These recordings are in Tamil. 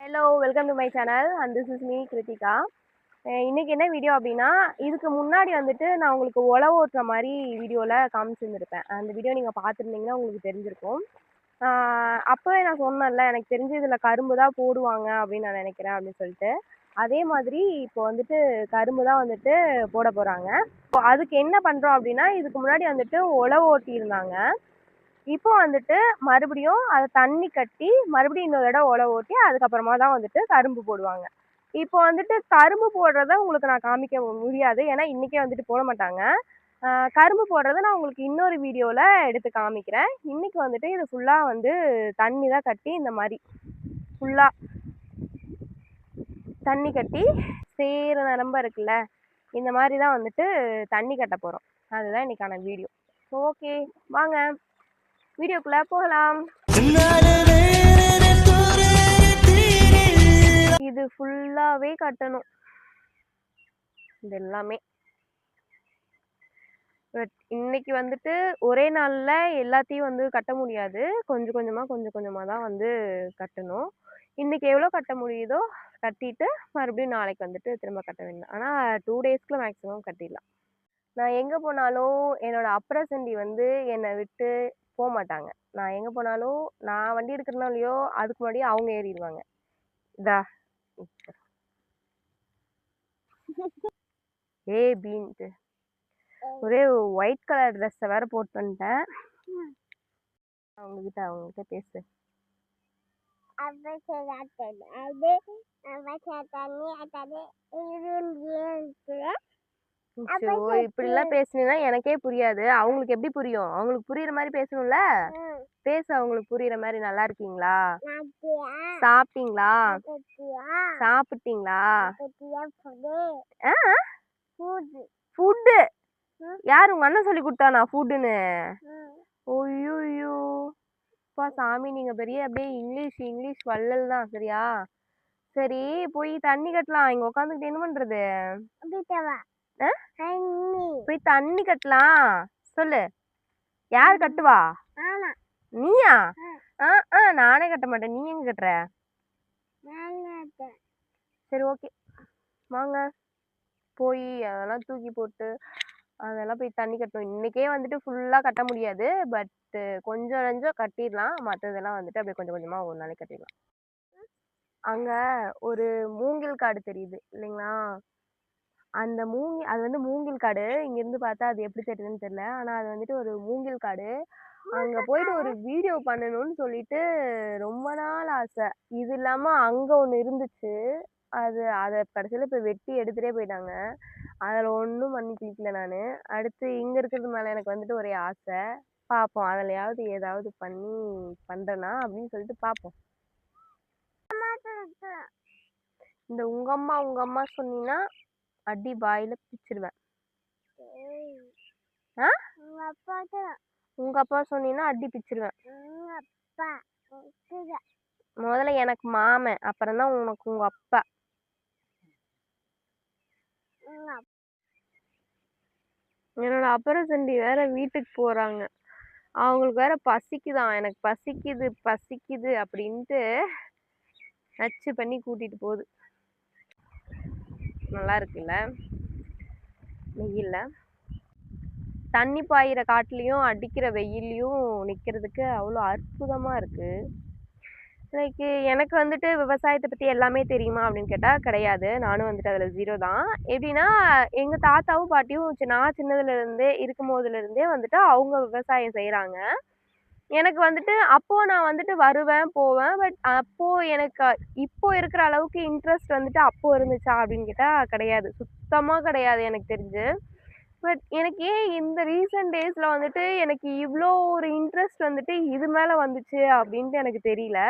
Hello welcome to my channel and this is me Krithika. இன்னைக்கு என்ன வீடியோ அப்படின்னா, இதுக்கு முன்னாடி வந்துட்டு நான் உங்களுக்கு உழவு ஓட்டுற மாதிரி வீடியோவில் காமிச்சிருந்துருப்பேன். அந்த வீடியோ நீங்கள் பார்த்துருந்தீங்கன்னா உங்களுக்கு தெரிஞ்சிருக்கும். அப்போவே நான் சொன்னேன்ல, எனக்கு தெரிஞ்சு இதில் கரும்பு தான் போடுவாங்க அப்படின்னு நான் நினைக்கிறேன் அப்படின்னு சொல்லிட்டு. அதே மாதிரி இப்போ வந்துட்டு கரும்பு தான் வந்துட்டு போட போகிறாங்க. இப்போ அதுக்கு என்ன பண்ணுறோம் அப்படின்னா, இதுக்கு முன்னாடி வந்துட்டு உழவு ஓட்டியிருந்தாங்க. இப்போ வந்துட்டு மறுபடியும் அதை தண்ணி கட்டி மறுபடியும் இன்னொரு இடம் உழவு ஓட்டி அதுக்கப்புறமா தான் வந்துட்டு கரும்பு போடுவாங்க. இப்போ வந்துட்டு கரும்பு போடுறத உங்களுக்கு நான் காமிக்க முடியாது, ஏன்னா இன்னைக்கே வந்துட்டு போட மாட்டாங்க. கரும்பு போடுறத நான் உங்களுக்கு இன்னொரு வீடியோவில் எடுத்து காமிக்கிறேன். இன்னைக்கு வந்துட்டு இது ஃபுல்லாக வந்து தண்ணி தான் கட்டி இந்த மாதிரி ஃபுல்லாக தண்ணி கட்டி சேர நிரம்ப இருக்குல்ல, இந்த மாதிரி தான் வந்துட்டு தண்ணி கட்ட போகிறோம். அதுதான் இன்னைக்கான வீடியோ. ஓகே, வாங்க வீடியோக்குள்ள போகலாம். இது ஃபுல்லாவே கட்டணும், இது எல்லாமே. பட் இன்னைக்கு வந்துட்டு ஒரே நாள்ல எல்லாத்தையும் வந்து கட்ட முடியாது, கொஞ்சம் கொஞ்சமா தான் வந்து கட்டணும். இன்னைக்கு எவ்வளோ கட்ட முடியுதோ கட்டிட்டு மறுபடியும் நாளைக்கு வந்துட்டு திரும்ப கட்ட வேண்டாம். ஆனால் 2 டேஸ்க்குள்ள மேக்ஸிமம் கட்டிடலாம். நான் எங்கே போனாலும் என்னோட அப்ரசண்டி வந்து என்னை விட்டு போக மாட்டாங்க. நான் எங்கே போனாலும் நான் வண்டி எடுக்கிறனோ இல்லையோ அதுக்கு முன்னாடியே அவங்க ஏறிடுவாங்க. இதா பீன்ட்டு ஒரே ஒயிட் கலர் ட்ரெஸ்ஸை வேற போட்டு வந்துட்டேன். அவங்ககிட்ட பேசு. இப்படிலாம் பேசுனீங்கன்னா எனக்கே புரியாது, அவங்களுக்கு எப்படி புரியும்? அவங்களுக்கு புரியுற மாதிரி பேசணும்ல. பேசு, அவங்களுக்கு புரியுற மாதிரி. நல்லா இருக்கீங்களா? சாப்பிட்டீங்களா? சாப்பிட்டீங்களா? ஃபுட்டு யார் உங்க அண்ணன் சொல்லி கொடுத்தானா ஃபுட்டுன்னு? ஐயோ அப்பா சாமி, நீங்க பெரிய அப்படியே இங்கிலீஷ் வள்ளல் தான். சரியா? சரி, போய் தண்ணி கட்டலாம். இங்க உட்காந்துக்கிட்டு என்ன பண்றது? போய் தண்ணி கட்டலாம். சொல்லு, யார் கட்டுவா? நீயா? நானே கட்ட மாட்டேன், நீ எங்க கட்டுற? சரி ஓகே, வாங்க போய் அதெல்லாம் தூக்கி போட்டு அதெல்லாம் போய் தண்ணி கட்டணும். இன்னைக்கே வந்துட்டு ஃபுல்லா கட்ட முடியாது, பட் கொஞ்சம் கட்டிடலாம். மற்றதெல்லாம் வந்துட்டு அப்படியே கொஞ்சம் கொஞ்சமா ஒரு நாளைக்கு கட்டிடலாம். அங்க ஒரு மூங்கில் காடு தெரியுது இல்லைங்களா? அந்த அது வந்து மூங்கில் காடு. இங்கிருந்து பார்த்தா அது எப்படி தெரியுதுன்னு தெரியல, ஆனா அது வந்துட்டு ஒரு மூங்கில் காடு. அங்க போயிட்டு ஒரு வீடியோ பண்ணணும்னு சொல்லிட்டு ரொம்ப நாள் ஆசை. இது இல்லாம அங்க ஒண்ணு இருந்துச்சு, அதை கடைசியில இப்ப வெட்டி எடுத்துட்டே போயிட்டாங்க. அதில் ஒன்றும் பண்ணி கிளிக்கல நான். அடுத்து இங்கே இருக்கிறது மேலே எனக்கு வந்துட்டு ஒரே ஆசை. பார்ப்போம், அதுலையாவது ஏதாவது பண்ணி பண்ணுறேனா அப்படின்னு சொல்லிட்டு பார்ப்போம். இந்த உங்க அம்மா சொன்னீங்கன்னா அடி பாயில பிச்சிருவேன். உங்க அப்பா சொன்னீங்கன்னா அடி பிச்சிருவேன். முதல்ல எனக்கு மாமன், அப்புறம் தான் உனக்கு உங்க அப்பா. என்னோட அப்புறசண்டி வேற வீட்டுக்கு போறாங்க. அவங்களுக்கு வேற பசிக்குதான். எனக்கு பசிக்குது அப்படின்ட்டு நச்சு பண்ணி கூட்டிட்டு போகுது. நல்லா இருக்குல்ல வெயில்ல? தண்ணி பாயிற காட்டுலயும் அடிக்கிற வெயிலையும் நிக்கிறதுக்கு அவ்வளோ அற்புதமா இருக்கு. லைக் எனக்கு வந்துட்டு விவசாயத்தை பத்தி எல்லாமே தெரியுமா அப்படின்னு கேட்டா கிடையாது. நானும் வந்துட்டு அதுல 0 தான். எப்படின்னா, எங்க தாத்தாவும் பாட்டியும் நான் சின்னதுல இருந்தே இருக்கும்போதுல இருந்தே வந்துட்டு அவங்க விவசாயம் செய்யறாங்க. எனக்கு வந்துட்டு அப்போ நான் வந்துட்டு வருவேன் போவேன், பட் அப்போ எனக்கு இப்போ இருக்கிற அளவுக்கு இன்ட்ரெஸ்ட் வந்துட்டு அப்போ இருந்துச்சா அப்படின்னு கேட்டா கிடையாது, சுத்தமா கிடையாது எனக்கு தெரிஞ்சு. பட் எனக்கு ஏன் இந்த ரீசன்ட் டேஸ்ல வந்துட்டு எனக்கு இவ்வளோ ஒரு இன்ட்ரெஸ்ட் வந்துட்டு இது மேல வந்துச்சு அப்படின்ட்டு எனக்கு தெரியல.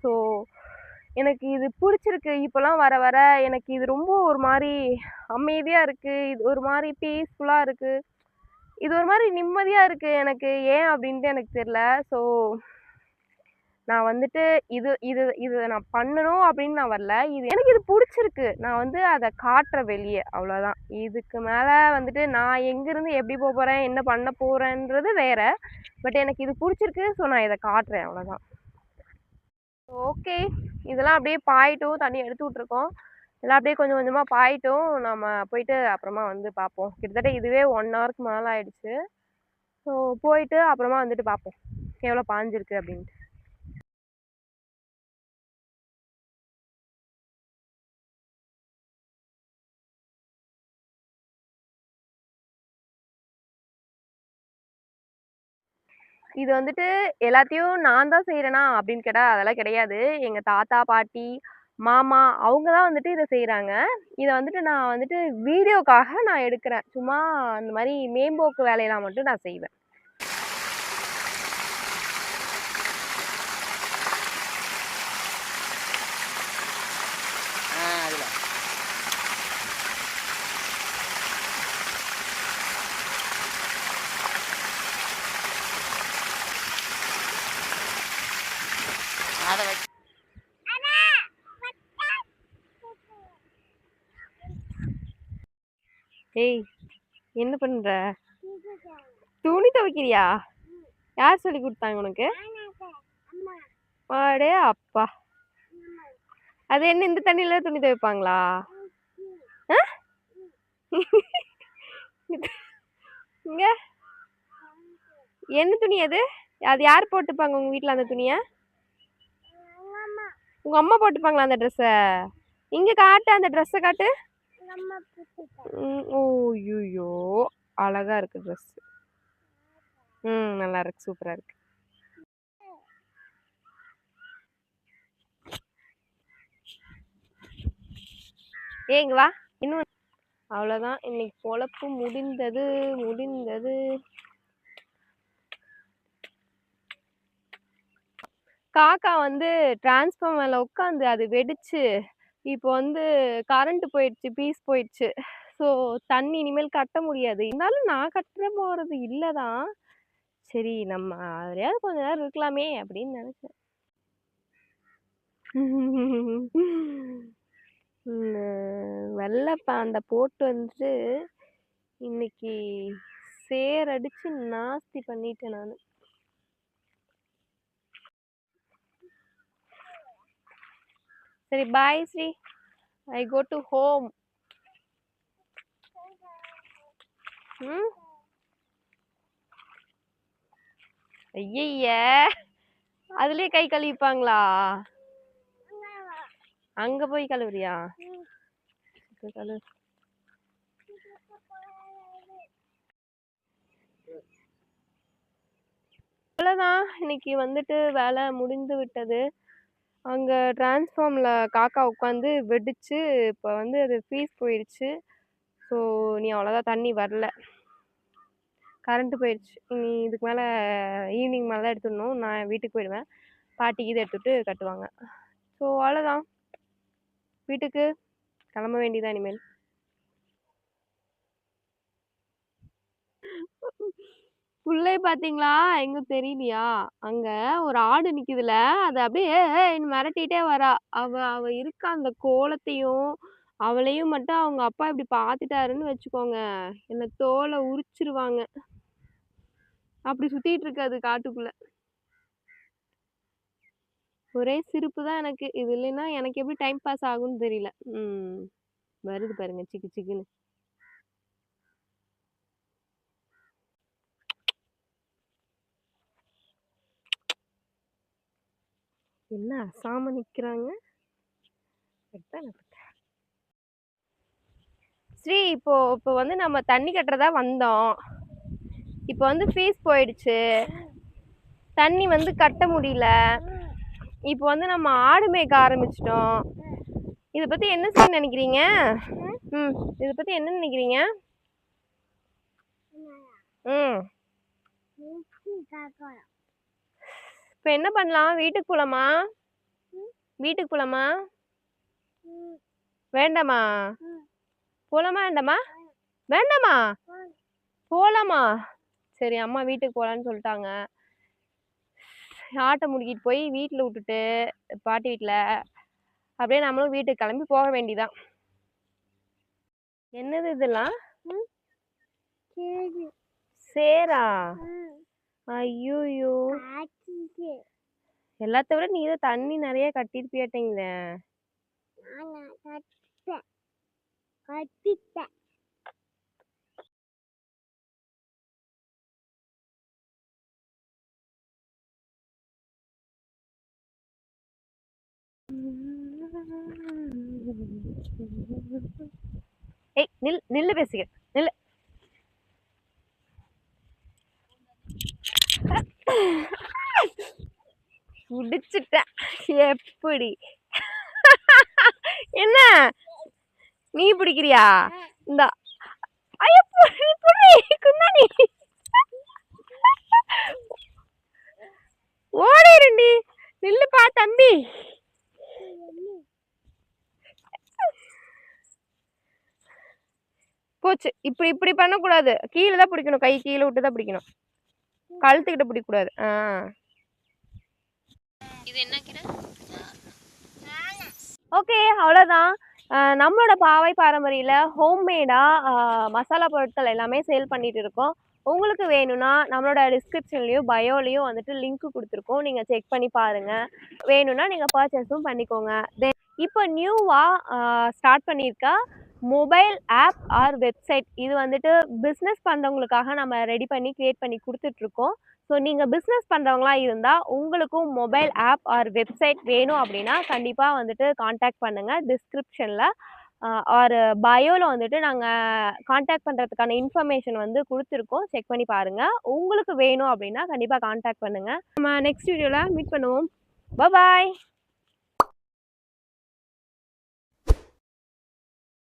ஸோ எனக்கு இது பிடிச்சிருக்கு. இப்போலாம் வர வர எனக்கு இது ரொம்ப ஒரு மாதிரி அமைதியாக இருக்குது, இது ஒரு மாதிரி பீஸ்ஃபுல்லாக இருக்குது, இது ஒரு மாதிரி நிம்மதியாக இருக்குது எனக்கு. ஏன் அப்படின்ட்டு எனக்கு தெரியல. ஸோ நான் வந்துட்டு இது இது இது நான் பண்ணணும் அப்படின்னு நான் வரல. எனக்கு இது பிடிச்சிருக்கு. நான் வந்து அதை காட்டுற வெளியே, அவ்வளோதான். இதுக்கு மேலே வந்துட்டு நான் எங்கேருந்து எப்படி போக போகிறேன், என்ன பண்ண போகிறேன்றது வேற. பட் எனக்கு இது பிடிச்சிருக்கு, ஸோ நான் இதை காட்டுறேன், அவ்வளோதான். ஓகே. இதெல்லாம் அப்படியே பாயட்டும். தண்ணி எடுத்து விட்டுருக்கோம். எல்லாம் அப்படியே கொஞ்சம் கொஞ்சமா பாயட்டும். நம்ம போயிட்டு அப்புறமா வந்து பார்ப்போம். கிட்டத்தட்ட இதுவே 1 ஹவருக்கு மேல ஆயிடுச்சு. ஸோ போயிட்டு அப்புறமா வந்துட்டு பார்ப்போம். எவ்வளோ பாஞ்சிருக்கு அப்படின்ட்டு. இது வந்துட்டு எல்லாத்தையும் நான் தான் செய்றேனா அப்படின்னு கேட்டா அதெல்லாம் கிடையாது. எங்க தாத்தா, பாட்டி, மாமா அவங்க தான் வந்துட்டு இத செய்றாங்க. இத வந்துட்டு நான் வந்துட்டு வீடியோக்காக நான் எடுக்கிறேன். சும்மா இந்த மாரி மேம்போக்கு வேலையெல்லாம் மட்டும் நான் செய்வேன். அதுல அத வை. ஏய் என்ன பண்ற? துணி துவைக்கிறியா? யார் சொல்லிக் குடுத்தாங்க உனக்கு? அடே அப்பா! அது என்ன இந்த தண்ணில துணி துவைப்பாங்களா? ஆ? இங்க என்ன துணி அது? அது யார் போட்டுப்பாங்க உங்க வீட்ல அந்த துணிய? உங்க அம்மா போட்டுப்பாங்களா அந்த ட்ரெஸ்ஸ? இங்க காட்டு அந்த ட்ரெஸ்ஸ காட்டு. ஓய்யய்யோ! அழகா இருக்கு ட்ரெஸ். நல்லா இருக்கு. சூப்பரா இருக்கு. ஏய் இங்க வா. இன்னும் அவ்வளோதான். இன்னைக்கு பொழப்பு முடிந்தது முடிந்தது. காக்கா வந்து டிரான்ஸ்ஃபார்மர்ல உட்காந்து அது வெடிச்சு, இப்போ வந்து கரண்ட் போயிடுச்சு, பீஸ் போயிடுச்சு. ஸோ தண்ணி இனிமேல் கட்ட முடியாது. இருந்தாலும் நான் கட்ட போறது இல்ல தான். சரி நம்ம அதுலயாவது கொஞ்ச நேரம் இருக்கலாமே அப்படின்னு நினைச்சேன். வெள்ளை பேண்ட போட்டு வந்துட்டு இன்னைக்கு சேரடிச்சு நாஸ்தி பண்ணிட்டேன் நானு. சரி பாய் ஸ்ரீ. ஐ கோ டு ஹோம். ஐயய்ய அதுலயே கை கழுவிப்பாங்களா? அங்க போய் கழுவுறியா? கழுவு. அவ்வளோதான். இன்னைக்கு வந்துட்டு வேலை முடிந்து விட்டது. அங்க டிரான்ஸ்ஃபார்ம்ல காக்கா உட்காந்து வெடிச்சு இப்போ வந்து அது ஃபீஸ் போயிடுச்சு. ஸோ நீ அவ்வளோதான், தண்ணி வரல. கரண்ட் போயிடுச்சு. இனி இதுக்கு மேலே ஈவினிங் மேலே தான் எடுத்துடணும். நான் வீட்டுக்கு போயிடுவேன். பாட்டிக்கு இதை எடுத்துட்டு கட்டுவாங்க. ஸோ அவ்வளோதான், வீட்டுக்கு கிளம்ப வேண்டியதான் இனிமேல். புள்ளை பாத்தீங்களா? எங்க தெரியலையா? அங்க ஒரு ஆடு நிக்குதுல, அது அப்படியே மிரட்டிட்டே வரா. அவ அவ இருக்க அந்த கோலத்தையும் அவளையும் மட்டும் அவங்க அப்பா இப்படி பாத்துட்டாருன்னு வச்சுக்கோங்க, என்ன தோலை உரிச்சிருவாங்க. அப்படி சுத்திட்டு இருக்கு அது காட்டுக்குள்ள. ஒரே சிரிப்பு தான் எனக்கு. இது இல்லைன்னா எனக்கு எப்படி டைம் பாஸ் ஆகும்னு தெரியல. வருது பாருங்க சிக்கு சிக்குன்னு. என்ன அசாம நிக்கிறாங்க. ஸ்ரீ இப்போ இப்போ வந்து நம்ம தண்ணி கட்டுறதா வந்தோம். இப்போ வந்து ஃபீஸ் போயிடுச்சு, தண்ணி வந்து கட்ட முடியல. இப்போ வந்து நம்ம ஆடு மேய்க்க ஆரம்பிச்சிட்டோம். இதை பத்தி என்ன செய்ய நினைக்கிறீங்க? இதை பத்தி என்ன நினைக்கிறீங்க? இப்போ என்ன பண்ணலாம்? வீட்டுக்கு போலாமா? வீட்டுக்கு போலாமா? வேண்டாமா? போலாமா வேண்டாமா? வேண்டாமா? போலாமா? சரி அம்மா வீட்டுக்கு போலான்னு சொல்லிட்டாங்க. ஆட்டை முடிக்கிட்டு போய் வீட்டில் விட்டுட்டு பாட்டி வீட்டில் அப்படியே நம்மளும் வீட்டுக்கு கிளம்பி போக வேண்டியதான். என்னது இதெல்லாம்? சேரா? ஐயோயோ, எல்லாத்த விட நீ தான் தண்ணி நிறைய கட்டிருப்பியாட்டீங்களே. கட்டிட்டேன். ஏய் நில்லு பேசிக்க நில்லு. முடிச்சிட்டேன். எப்படி என்ன நீ பிடிக்கிறியா? இந்தா. ஐயோ குந்தாணி ஓடிருண்டி. நில்லுப்பா தம்பி. போச்சு. இப்படி இப்படி பண்ணக்கூடாது. கீழே தான் பிடிக்கணும். கை கீழே விட்டு தான் பிடிக்கணும். கழுத்துக்கிட்ட பிடிக்கக்கூடாது. இது என்ன கீரை? ஓகே, அவ்வளோதான். நம்மளோட பாவை பாரம்பரியில் ஹோம்மேடாக மசாலா பொருட்கள் எல்லாமே சேல் பண்ணிட்டு இருக்கோம். உங்களுக்கு வேணும்னா நம்மளோட டிஸ்கிரிப்ஷன்லேயும் பயோலையும் வந்துட்டு லிங்க் கொடுத்துருக்கோம். நீங்கள் செக் பண்ணி பாருங்கள். வேணும்னா நீங்கள் பர்ச்சேஸும் பண்ணிக்கோங்க. தென் இப்போ நியூவாக ஸ்டார்ட் பண்ணியிருக்க மொபைல் ஆப் ஆர் வெப்சைட், இது வந்துட்டு பிஸ்னஸ் பண்ணுறவங்களுக்காக நம்ம ரெடி பண்ணி க்ரியேட் பண்ணி கொடுத்துட்ருக்கோம். ஸோ நீங்கள் பிஸ்னஸ் பண்ணுறவங்களா இருந்தால் உங்களுக்கும் மொபைல் ஆப் ஆர் வெப்சைட் வேணும் அப்படின்னா கண்டிப்பாக வந்துட்டு காண்டாக்ட் பண்ணுங்கள். டிஸ்கிரிப்ஷனில் ஆர் பயோவில் வந்துட்டு நாங்கள் காண்டாக்ட் பண்ணுறதுக்கான இன்ஃபர்மேஷன் வந்து கொடுத்துருக்கோம். செக் பண்ணி பாருங்கள். உங்களுக்கு வேணும் அப்படின்னா கண்டிப்பாக காண்டாக்ட் பண்ணுங்கள். நம்ம நெக்ஸ்ட் வீடியோவில் மீட் பண்ணுவோம். பாய்.